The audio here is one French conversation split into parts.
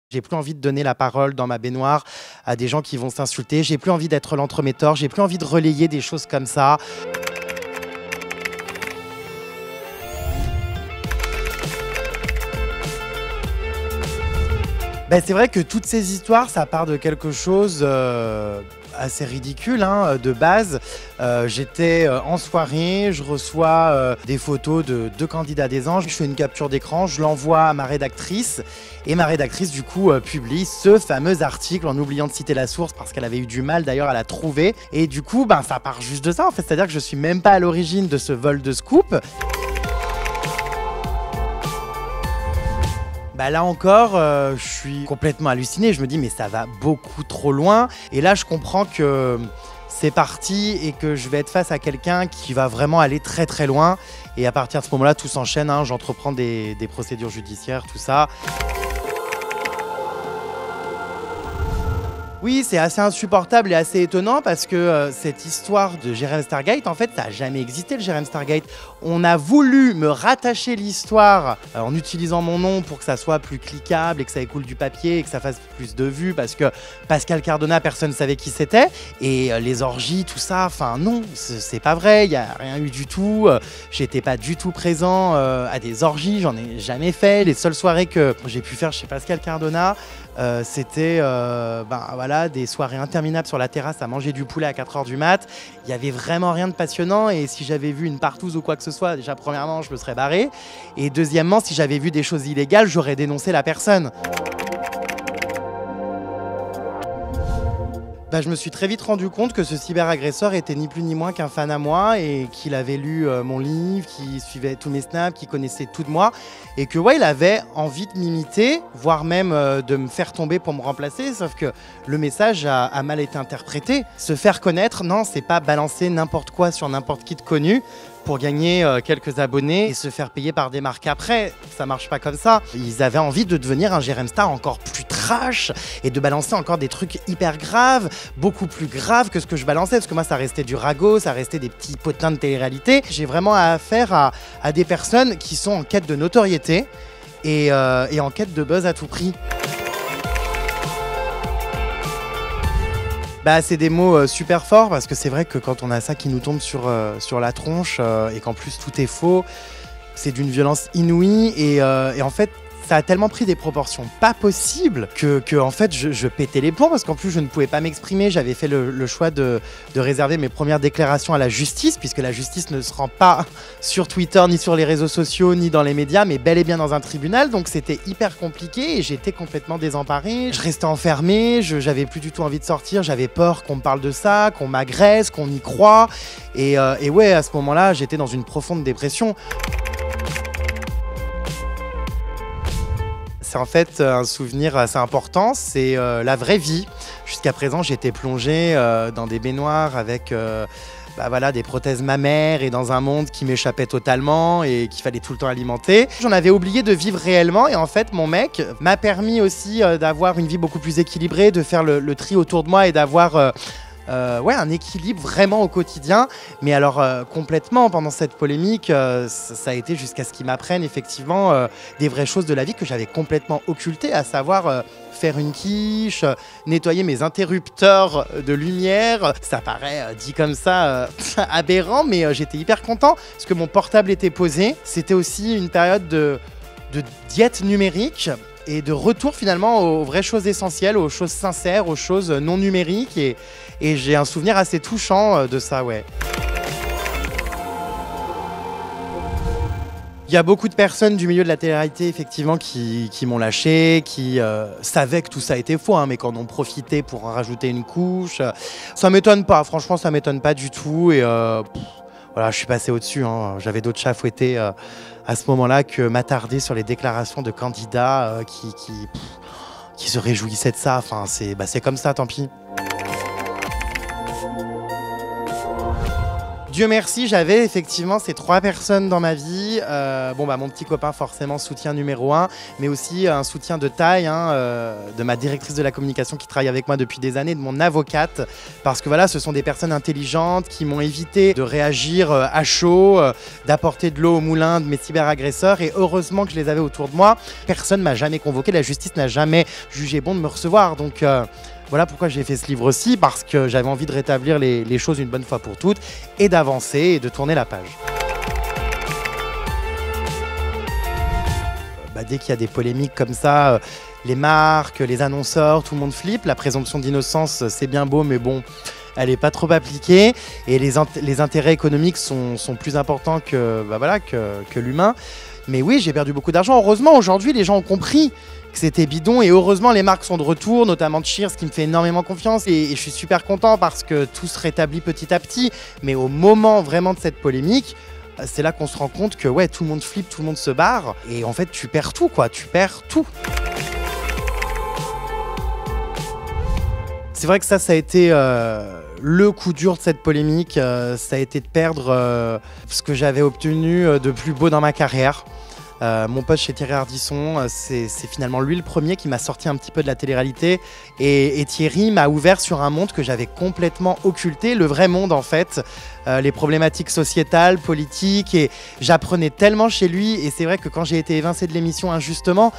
J'ai plus envie de donner la parole dans ma baignoire à des gens qui vont s'insulter. J'ai plus envie d'être l'entremetteur. J'ai plus envie de relayer des choses comme ça. Ben, c'est vrai que toutes ces histoires, ça part de quelque chose assez ridicule, hein, de base. J'étais en soirée, je reçois des photos de deux candidats des Anges. Je fais une capture d'écran, je l'envoie à ma rédactrice. Et ma rédactrice, du coup, publie ce fameux article en oubliant de citer la source parce qu'elle avait eu du mal d'ailleurs à la trouver. Et du coup, ben, ça part juste de ça, en fait. C'est-à-dire que je suis même pas à l'origine de ce vol de scoop. Bah là encore, je suis complètement halluciné. Je me dis, mais ça va beaucoup trop loin. Et là, je comprends que c'est parti et que je vais être face à quelqu'un qui va vraiment aller très très loin. Et à partir de ce moment-là, tout s'enchaîne, hein. J'entreprends des procédures judiciaires, tout ça. Oui, c'est assez insupportable et assez étonnant parce que cette histoire de Jérém Stargate, en fait, ça n'a jamais existé, le Jérém Stargate. On a voulu me rattacher l'histoire en utilisant mon nom pour que ça soit plus cliquable et que ça écoule du papier et que ça fasse plus de vues parce que Pascal Cardona, personne ne savait qui c'était. Et les orgies, tout ça, enfin non, c'est pas vrai, il n'y a rien eu du tout. J'étais pas du tout présent à des orgies, j'en ai jamais fait. Les seules soirées que j'ai pu faire chez Pascal Cardona, c'était voilà, des soirées interminables sur la terrasse à manger du poulet à 4h du mat. Il n'y avait vraiment rien de passionnant et si j'avais vu une partouze ou quoi que ce soit, déjà premièrement je me serais barré et deuxièmement si j'avais vu des choses illégales, j'aurais dénoncé la personne. Bah, je me suis très vite rendu compte que ce cyberagresseur était ni plus ni moins qu'un fan à moi et qu'il avait lu mon livre, qu'il suivait tous mes snaps, qu'il connaissait tout de moi et que ouais, il avait envie de m'imiter, voire même de me faire tomber pour me remplacer, sauf que le message a mal été interprété. Se faire connaître, non, c'est pas balancer n'importe quoi sur n'importe qui de connu pour gagner quelques abonnés et se faire payer par des marques après. Ça marche pas comme ça. Ils avaient envie de devenir un Jérém Star encore plus trash et de balancer encore des trucs hyper graves, beaucoup plus graves que ce que je balançais, parce que moi ça restait du ragot, ça restait des petits potins de télé-réalité. J'ai vraiment affaire à des personnes qui sont en quête de notoriété et en quête de buzz à tout prix. Bah, c'est des mots super forts parce que c'est vrai que quand on a ça qui nous tombe sur la tronche et qu'en plus tout est faux, c'est d'une violence inouïe et en fait ça a tellement pris des proportions pas possibles que en fait je pétais les plombs parce qu'en plus je ne pouvais pas m'exprimer. J'avais fait le choix de réserver mes premières déclarations à la justice puisque la justice ne se rend pas sur Twitter ni sur les réseaux sociaux ni dans les médias mais bel et bien dans un tribunal, donc c'était hyper compliqué et j'étais complètement désemparée. Je restais enfermée, j'avais plus du tout envie de sortir, j'avais peur qu'on me parle de ça, qu'on m'agresse, qu'on y croit et ouais, à ce moment-là j'étais dans une profonde dépression. C'est en fait un souvenir assez important, c'est la vraie vie. Jusqu'à présent, j'étais plongée dans des baignoires avec voilà, des prothèses mammaires et dans un monde qui m'échappait totalement et qu'il fallait tout le temps alimenter. J'en avais oublié de vivre réellement et en fait, mon mec m'a permis aussi d'avoir une vie beaucoup plus équilibrée, de faire le tri autour de moi et d'avoir ouais, un équilibre vraiment au quotidien. Mais alors complètement, pendant cette polémique, ça a été jusqu'à ce qu'ils m'apprennent effectivement des vraies choses de la vie que j'avais complètement occultées, à savoir faire une quiche, nettoyer mes interrupteurs de lumière. Ça paraît dit comme ça aberrant, mais j'étais hyper content parce que mon portable était posé. C'était aussi une période de diète numérique et de retour finalement aux vraies choses essentielles, aux choses sincères, aux choses non numériques. Et j'ai un souvenir assez touchant de ça, ouais. Il y a beaucoup de personnes du milieu de la télé-réalité effectivement qui m'ont lâché, qui savaient que tout ça était faux, hein, mais qui en ont profité pour en rajouter une couche. Ça m'étonne pas, franchement ça m'étonne pas du tout. Et voilà, je suis passé au-dessus, hein. J'avais d'autres chats à fouetter à ce moment-là que m'attarder sur les déclarations de candidats qui se réjouissaient de ça. Enfin, c'est comme ça, tant pis. Dieu merci, j'avais effectivement ces 3 personnes dans ma vie. Mon petit copain forcément soutien numéro 1, mais aussi un soutien de taille de ma directrice de la communication qui travaille avec moi depuis des années, de mon avocate, parce que voilà, ce sont des personnes intelligentes qui m'ont évité de réagir à chaud, d'apporter de l'eau au moulin de mes cyberagresseurs, et heureusement que je les avais autour de moi. Personne ne m'a jamais convoqué, la justice n'a jamais jugé bon de me recevoir, donc voilà pourquoi j'ai fait ce livre aussi, parce que j'avais envie de rétablir les choses une bonne fois pour toutes et d'avancer et de tourner la page. Dès qu'il y a des polémiques comme ça, les marques, les annonceurs, tout le monde flippe. La présomption d'innocence, c'est bien beau, mais bon, elle n'est pas trop appliquée. Et les intérêts économiques sont plus importants que l'humain. Mais oui, j'ai perdu beaucoup d'argent. Heureusement, aujourd'hui, les gens ont compris que c'était bidon, et heureusement les marques sont de retour, notamment Cheers qui me fait énormément confiance, et je suis super content parce que tout se rétablit petit à petit. Mais au moment vraiment de cette polémique, c'est là qu'on se rend compte que ouais, tout le monde flippe, tout le monde se barre, et en fait tu perds tout quoi, tu perds tout. C'est vrai que ça a été le coup dur de cette polémique, ça a été de perdre ce que j'avais obtenu de plus beau dans ma carrière. Mon pote chez Thierry Ardisson, c'est finalement lui le premier qui m'a sorti un petit peu de la télé-réalité, et Thierry m'a ouvert sur un monde que j'avais complètement occulté, le vrai monde en fait, les problématiques sociétales, politiques, et j'apprenais tellement chez lui. Et c'est vrai que quand j'ai été évincé de l'émission injustement,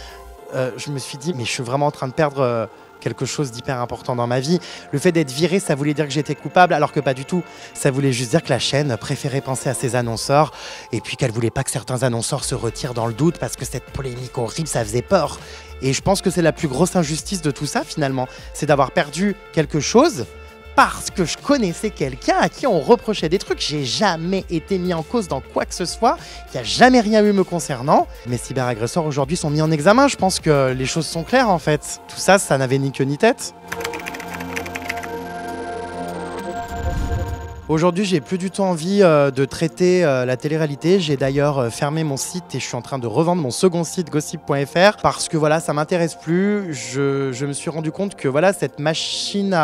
je me suis dit mais je suis vraiment en train de perdre quelque chose d'hyper important dans ma vie. Le fait d'être viré, ça voulait dire que j'étais coupable, alors que pas du tout. Ça voulait juste dire que la chaîne préférait penser à ses annonceurs, et puis qu'elle voulait pas que certains annonceurs se retirent dans le doute, parce que cette polémique horrible, ça faisait peur. Et je pense que c'est la plus grosse injustice de tout ça finalement, c'est d'avoir perdu quelque chose parce que je connaissais quelqu'un à qui on reprochait des trucs. J'ai jamais été mis en cause dans quoi que ce soit, il n'y a jamais rien eu me concernant. Mes cyberagresseurs aujourd'hui sont mis en examen, je pense que les choses sont claires en fait. Tout ça, ça n'avait ni queue ni tête. Aujourd'hui, j'ai plus du tout envie de traiter la télé-réalité. J'ai d'ailleurs fermé mon site et je suis en train de revendre mon second site, gossip.fr, parce que voilà, ça m'intéresse plus. Je me suis rendu compte que voilà, cette machine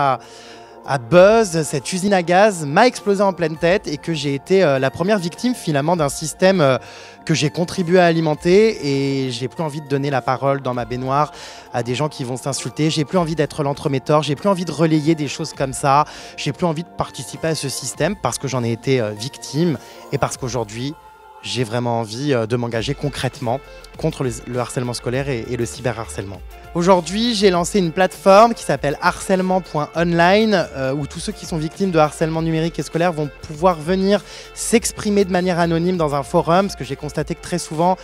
à buzz, cette usine à gaz m'a explosé en pleine tête, et que j'ai été la première victime finalement d'un système que j'ai contribué à alimenter, et j'ai plus envie de donner la parole dans ma baignoire à des gens qui vont s'insulter. J'ai plus envie d'être l'entremetteur, j'ai plus envie de relayer des choses comme ça, j'ai plus envie de participer à ce système parce que j'en ai été victime, et parce qu'aujourd'hui j'ai vraiment envie de m'engager concrètement contre le harcèlement scolaire et le cyberharcèlement. Aujourd'hui, j'ai lancé une plateforme qui s'appelle harcèlement.online où tous ceux qui sont victimes de harcèlement numérique et scolaire vont pouvoir venir s'exprimer de manière anonyme dans un forum, parce que j'ai constaté que très souvent,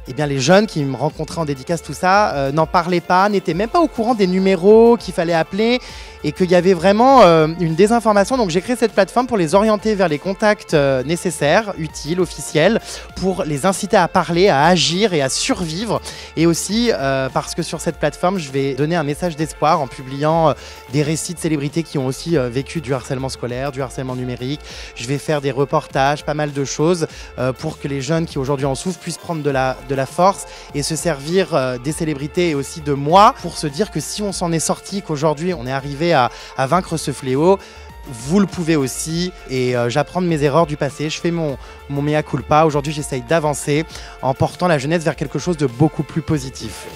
eh bien, les jeunes qui me rencontraient en dédicace, tout ça, n'en parlaient pas, n'étaient même pas au courant des numéros qu'il fallait appeler, et qu'il y avait vraiment une désinformation. Donc j'ai créé cette plateforme pour les orienter vers les contacts nécessaires, utiles, officiels, pour les inciter à parler, à agir et à survivre. Et aussi parce que sur cette plateforme, je vais donner un message d'espoir en publiant des récits de célébrités qui ont aussi vécu du harcèlement scolaire, du harcèlement numérique. Je vais faire des reportages, pas mal de choses pour que les jeunes qui aujourd'hui en souffrent puissent prendre de la force et se servir des célébrités et aussi de moi pour se dire que si on s'en est sorti, qu'aujourd'hui on est arrivé à vaincre ce fléau, vous le pouvez aussi. Et j'apprends de mes erreurs du passé, je fais mon mea culpa. Aujourd'hui j'essaye d'avancer en portant la jeunesse vers quelque chose de beaucoup plus positif.